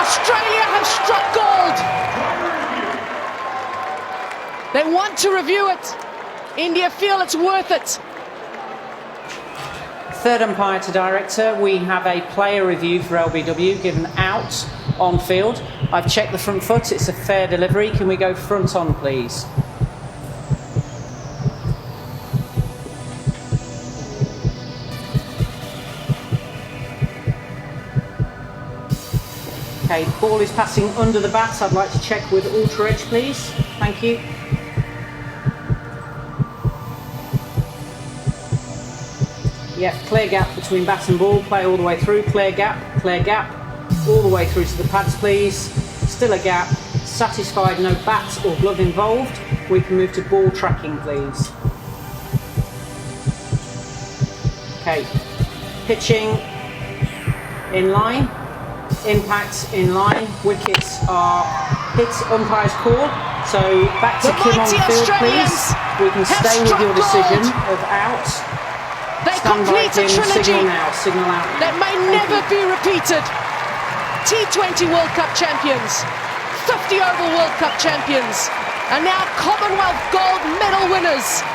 Australia have struck gold. They want to review it. India feel it's worth it. Third umpire to director, we have a player review for LBW given out on field. I've checked the front foot, it's a fair delivery. Can we go front on, please? Okay, ball is passing under the bat. I'd like to check with ultra edge, please. Thank you. Yeah, clear gap between bat and ball. Play all the way through. Clear gap, all the way through to the pads, please. Still a gap. Satisfied, no bat or glove involved. We can move to ball tracking, please. Okay, pitching in line. Impact in line, wickets are hit, umpire's call. So back to Kim on field, please. We can stay with your decision of out. They complete a trilogy signal out. That may never be repeated. T20 World Cup champions, 50 Oval World Cup champions, and now Commonwealth gold medal winners.